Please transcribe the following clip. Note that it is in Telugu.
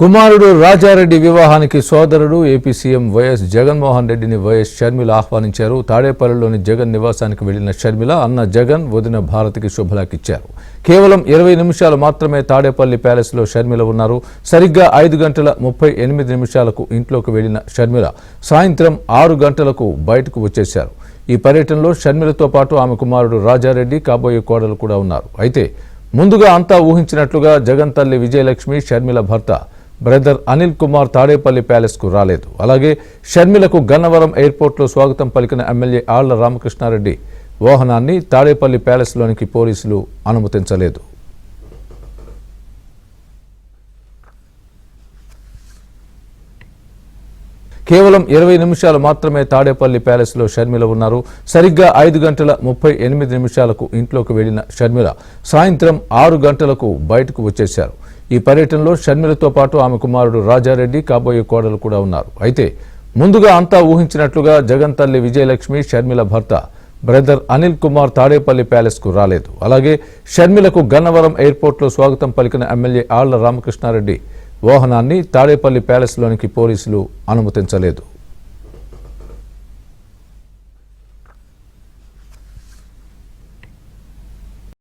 కుమారుడు రాజారెడ్డి వివాహానికి సోదరుడు ఏపీ సీఎం వైఎస్ జగన్మోహన్ రెడ్డిని వైఎస్ షర్మిల ఆహ్వానించారు. తాడేపల్లిలోని జగన్ నివాసానికి వెళ్లిన షర్మిల అన్న జగన్ వదిన భారతికి శుభలాకిచ్చారు. కేవలం 20 నిమిషాలు మాత్రమే తాడేపల్లి ప్యాలెస్లో షర్మిల ఉన్నారు. సరిగ్గా 5:38 ఇంట్లోకి వెళ్లిన షర్మిల సాయంత్రం 6 గంటలకు బయటకు వచ్చేశారు. ఈ పర్యటనలో షర్మిలతో పాటు ఆమె కుమారుడు రాజారెడ్డి, కాబోయే కోడలు కూడా ఉన్నారు. అయితే ముందుగా అంతా ఊహించినట్లుగా జగన్ తల్లి విజయలక్ష్మి, షర్మిల భర్త బ్రదర్ అనిల్ కుమార్ తాడేపల్లి ప్యాలెస్కు రాలేదు. అలాగే షర్మిలకు గన్నవరం ఎయిర్పోర్ట్లో స్వాగతం పలికిన ఎమ్మెల్యే ఆళ్ల రామకృష్ణారెడ్డి వాహనాన్ని తాడేపల్లి ప్యాలెస్లోనికి పోలీసులు అనుమతించలేదు. కేవలం 20 నిమిషాలు మాత్రమే తాడేపల్లి ప్యాలెస్లో షర్మిల ఉన్నారు. సరిగ్గా 5:38 ఇంట్లోకి వెళ్లిన షర్మిల సాయంత్రం 6 గంటలకు బయటకు వచ్చేశారు. ఈ పర్యటనలో షర్మిలతో పాటు ఆమె కుమారుడు రాజారెడ్డి, కాబోయే కోడలు కూడా ఉన్నారు. అయితే ముందుగా అంతా ఊహించినట్లుగా జగన్ తల్లి విజయలక్ష్మి, షర్మిల భర్త బ్రదర్ అనిల్ కుమార్ తాడేపల్లి ప్యాలెస్కు రాలేదు. అలాగే షర్మిలకు గన్నవరం ఎయిర్పోర్ట్లో స్వాగతం పలికిన ఎమ్మెల్యే ఆళ్ల రామకృష్ణారెడ్డి వాహనాన్ని తాడేపల్లి ప్యాలెస్లోనికి పోలీసులు అనుమతించలేదు.